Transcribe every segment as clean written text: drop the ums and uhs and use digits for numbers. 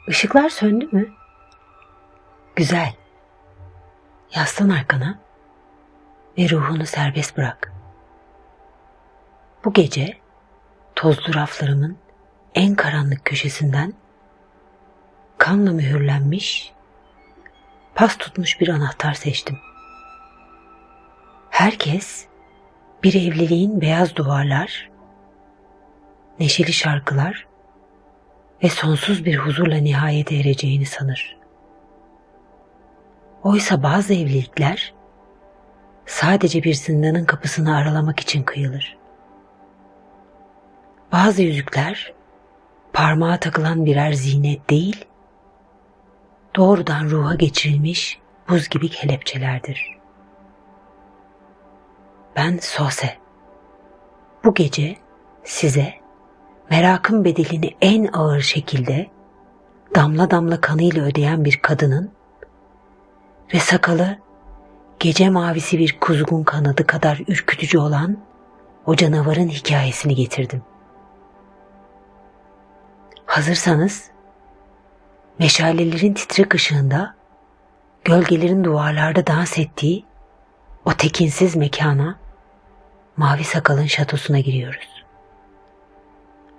Işıklar söndü mü? Güzel. Yaslan arkana ve ruhunu serbest bırak. Bu gece tozlu raflarımın en karanlık köşesinden kanla mühürlenmiş, pas tutmuş bir anahtar seçtim. Herkes bir evliliğin beyaz duvarlar, neşeli şarkılar ve sonsuz bir huzurla nihayete ereceğini sanır. Oysa bazı evlilikler sadece bir zindanın kapısını aralamak için kıyılır. Bazı yüzükler parmağa takılan birer zinet değil, doğrudan ruha geçirilmiş buz gibi kelepçelerdir. Ben Sose. Bu gece size merakın bedelini en ağır şekilde damla damla kanıyla ödeyen bir kadının ve sakalı gece mavisi bir kuzgun kanadı kadar ürkütücü olan o canavarın hikayesini getirdim. Hazırsanız meşalelerin titrek ışığında gölgelerin duvarlarda dans ettiği o tekinsiz mekana, Mavi Sakal'ın şatosuna giriyoruz.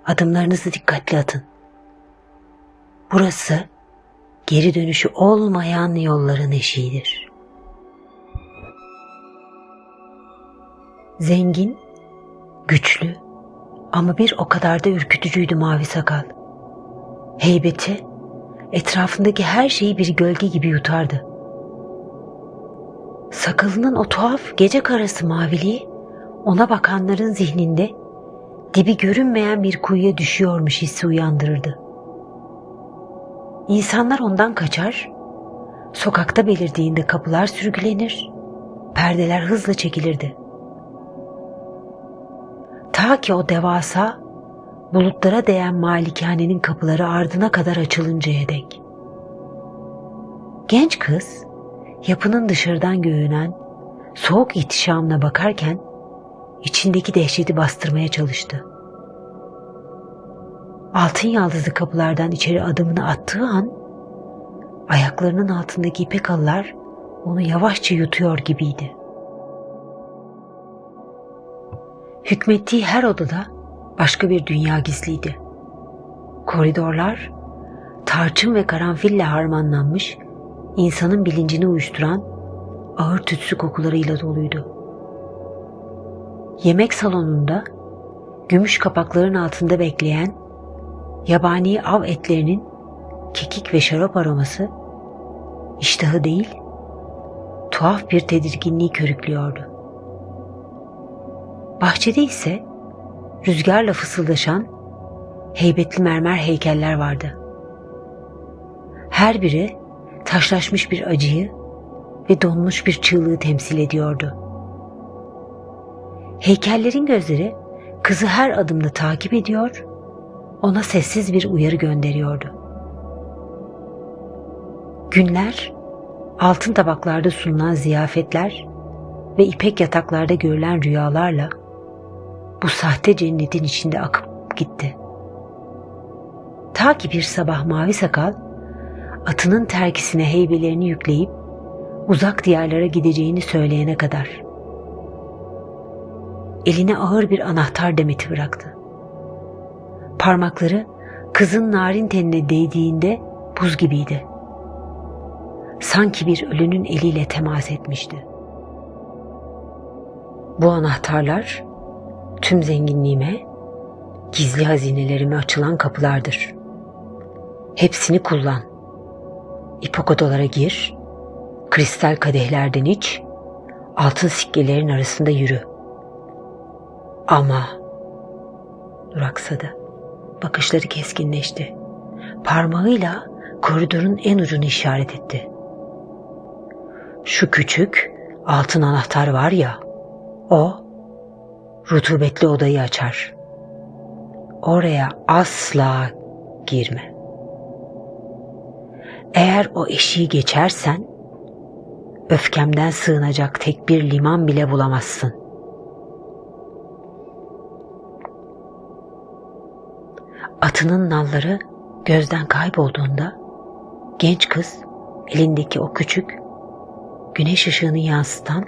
Adımlarınızı dikkatli atın. Burası geri dönüşü olmayan yolların eşiğidir. Zengin, güçlü ama bir o kadar da ürkütücüydü Mavi Sakal. Heybeti etrafındaki her şeyi bir gölge gibi yutardı. Sakalının o tuhaf gece karası maviliği ona bakanların zihninde dibi görünmeyen bir kuyuya düşüyormuş hissi uyandırırdı. İnsanlar ondan kaçar, sokakta belirdiğinde kapılar sürgülenir, perdeler hızla çekilirdi. Ta ki o devasa, bulutlara değen malikanenin kapıları ardına kadar açılıncaya dek. Genç kız, yapının dışarıdan görünen soğuk ihtişamına bakarken içindeki dehşeti bastırmaya çalıştı. Altın yaldızlı kapılardan içeri adımını attığı an, ayaklarının altındaki ipek halılar onu yavaşça yutuyor gibiydi. Hükmettiği her odada başka bir dünya gizliydi. Koridorlar, tarçın ve karanfille harmanlanmış, insanın bilincini uyuşturan ağır tütsü kokularıyla doluydu. Yemek salonunda, gümüş kapakların altında bekleyen yabani av etlerinin kekik ve şarap aroması, iştahı değil, tuhaf bir tedirginliği körüklüyordu. Bahçede ise rüzgarla fısıldaşan heybetli mermer heykeller vardı. Her biri taşlaşmış bir acıyı ve donmuş bir çığlığı temsil ediyordu. Heykellerin gözleri kızı her adımda takip ediyor, ona sessiz bir uyarı gönderiyordu. Günler, altın tabaklarda sunulan ziyafetler ve ipek yataklarda görülen rüyalarla bu sahte cennetin içinde akıp gitti. Ta ki bir sabah Mavi Sakal, atının terkisine heybelerini yükleyip uzak diyarlara gideceğini söyleyene kadar. Eline ağır bir anahtar demeti bıraktı. Parmakları kızın narin tenine değdiğinde buz gibiydi. Sanki bir ölünün eliyle temas etmişti. Bu anahtarlar tüm zenginliğime, gizli hazinelerime açılan kapılardır. Hepsini kullan. İpek odalara gir, kristal kadehlerden iç, altın sikkelerin arasında yürü. Ama duraksadı. Bakışları keskinleşti. Parmağıyla koridorun en ucunu işaret etti. Şu küçük altın anahtar var ya, o rutubetli odayı açar. Oraya asla girme. Eğer o eşiği geçersen, öfkemden sığınacak tek bir liman bile bulamazsın. Atının nalları gözden kaybolduğunda genç kız elindeki o küçük, güneş ışığını yansıtan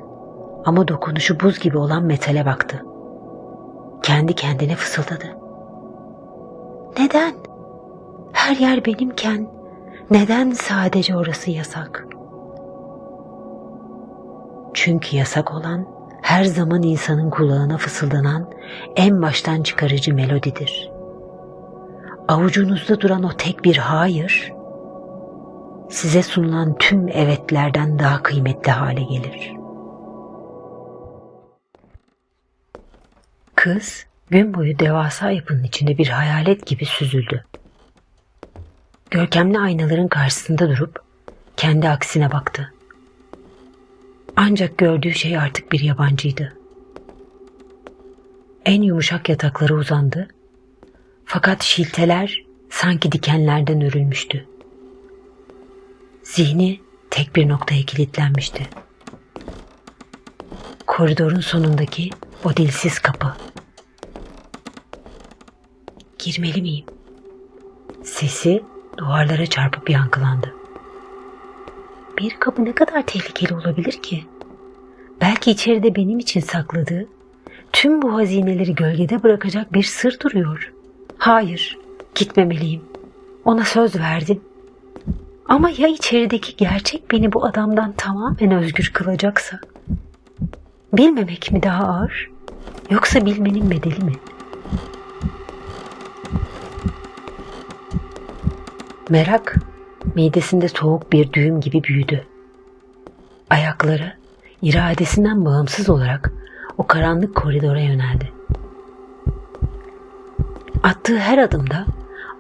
ama dokunuşu buz gibi olan metale baktı. Kendi kendine fısıldadı. Neden? Her yer benimken neden sadece orası yasak? Çünkü yasak olan her zaman insanın kulağına fısıldanan en baştan çıkarıcı melodidir. Avucunuzda duran o tek bir hayır, size sunulan tüm evetlerden daha kıymetli hale gelir. Kız gün boyu devasa yapının içinde bir hayalet gibi süzüldü. Görkemli aynaların karşısında durup kendi aksine baktı. Ancak gördüğü şey artık bir yabancıydı. En yumuşak yataklara uzandı. Fakat şilteler sanki dikenlerden örülmüştü. Zihni tek bir noktaya kilitlenmişti. Koridorun sonundaki o dilsiz kapı. Girmeli miyim? Sesi duvarlara çarpıp yankılandı. Bir kapı ne kadar tehlikeli olabilir ki? Belki içeride benim için sakladığı, tüm bu hazineleri gölgede bırakacak bir sır duruyor. Hayır, gitmemeliyim. Ona söz verdim. Ama ya içerideki gerçek beni bu adamdan tamamen özgür kılacaksa? Bilmemek mi daha ağır, yoksa bilmenin bedeli mi? Merak, midesinde soğuk bir düğüm gibi büyüdü. Ayakları, iradesinden bağımsız olarak o karanlık koridora yöneldi. Attığı her adımda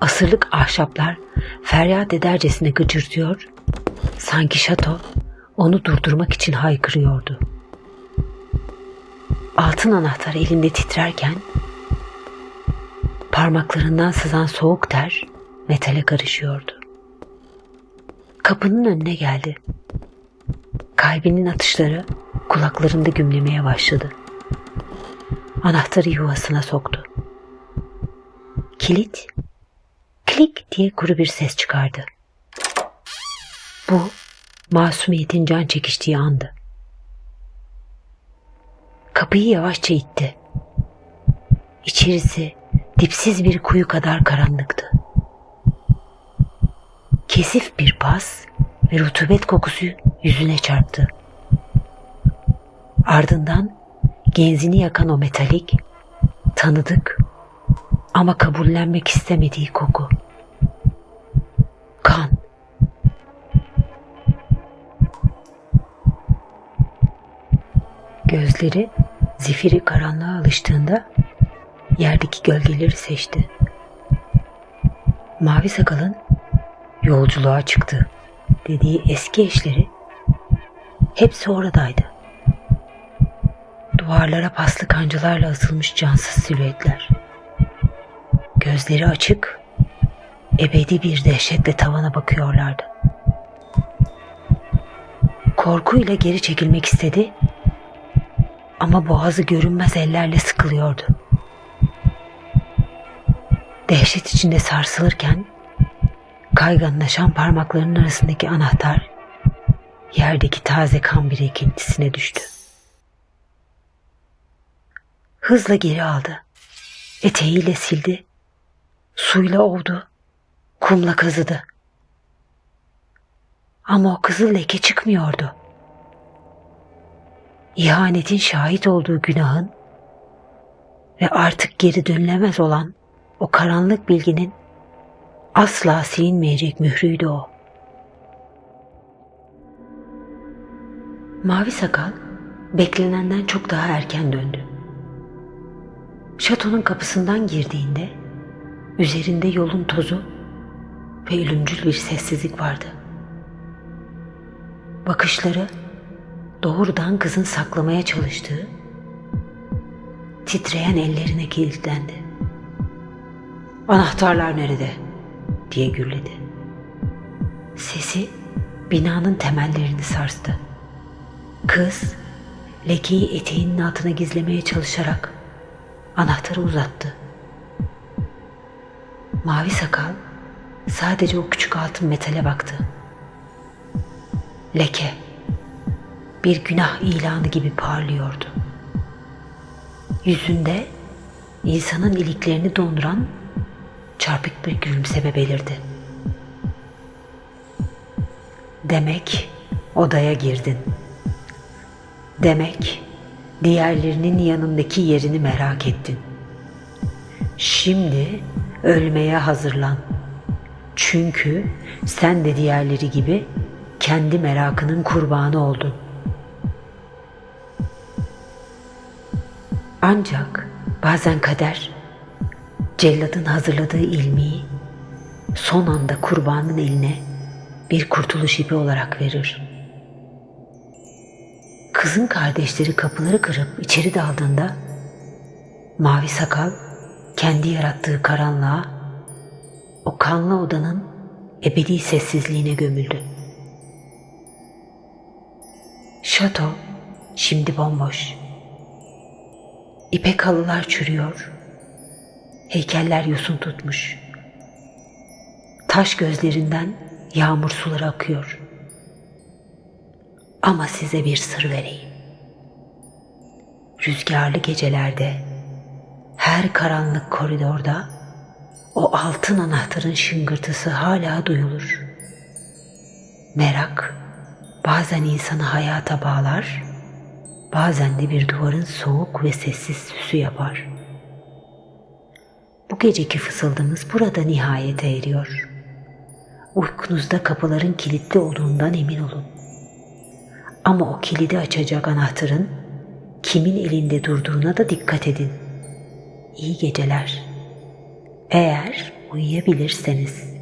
asırlık ahşaplar feryat edercesine gıcırtıyor, sanki şato onu durdurmak için haykırıyordu. Altın anahtar elinde titrerken, parmaklarından sızan soğuk ter metale karışıyordu. Kapının önüne geldi. Kalbinin atışları kulaklarında gümlemeye başladı. Anahtarı yuvasına soktu. Kilit, klik diye kuru bir ses çıkardı. Bu, masumiyetin can çekiştiği andı. Kapıyı yavaşça itti. İçerisi dipsiz bir kuyu kadar karanlıktı. Kesif bir pas ve rutubet kokusu yüzüne çarptı. Ardından genzini yakan o metalik, tanıdık ama kabullenmek istemediği koku. Kan. Gözleri zifiri karanlığa alıştığında yerdeki gölgeleri seçti. Mavi sakalın yolculuğa çıktı dediği eski eşleri hepsi oradaydı. Duvarlara paslı kancılarla asılmış cansız silüetler. Gözleri açık, ebedi bir dehşetle tavana bakıyorlardı. Korkuyla geri çekilmek istedi ama boğazı görünmez ellerle sıkılıyordu. Dehşet içinde sarsılırken kayganlaşan parmaklarının arasındaki anahtar yerdeki taze kan birikintisine düştü. Hızla geri aldı. Eteğiyle sildi. Suyla ovdu. Kumla kazıdı. Ama o kızıl leke çıkmıyordu. İhanetin şahit olduğu günahın ve artık geri dönülemez olan o karanlık bilginin asla silinmeyecek mührüydü o. Mavi sakal beklenenden çok daha erken döndü. Şatonun kapısından girdiğinde üzerinde yolun tozu ve ölümcül bir sessizlik vardı. Bakışları doğrudan kızın saklamaya çalıştığı titreyen ellerine kilitlendi. "Anahtarlar nerede?" diye gürledi. Sesi binanın temellerini sarstı. Kız lekeyi eteğinin altına gizlemeye çalışarak anahtarı uzattı. Mavi sakal sadece o küçük altın metale baktı. Leke, bir günah ilanı gibi parlıyordu. Yüzünde insanın iliklerini donduran çarpık bir gülümseme belirdi. Demek odaya girdin. Demek diğerlerinin yanındaki yerini merak ettin. Şimdi ölmeye hazırlan. Çünkü sen de diğerleri gibi kendi merakının kurbanı oldun. Ancak bazen kader, celladın hazırladığı ilmiği son anda kurbanın eline bir kurtuluş ipi olarak verir. Kızın kardeşleri kapıları kırıp içeri daldığında Mavi Sakal kendi yarattığı karanlığa, o kanlı odanın ebedi sessizliğine gömüldü. Şato şimdi bomboş. İpek halılar çürüyor. Heykeller yosun tutmuş. Taş gözlerinden yağmur suları akıyor. Ama size bir sır vereyim. Rüzgarlı gecelerde, her karanlık koridorda o altın anahtarın şıngırtısı hala duyulur. Merak bazen insanı hayata bağlar, bazen de bir duvarın soğuk ve sessiz süsü yapar. Bu geceki fısıldamız burada nihayete eriyor. Uykunuzda kapıların kilitli olduğundan emin olun. Ama o kilidi açacak anahtarın kimin elinde durduğuna da dikkat edin. İyi geceler. Eğer uyuyabilirseniz.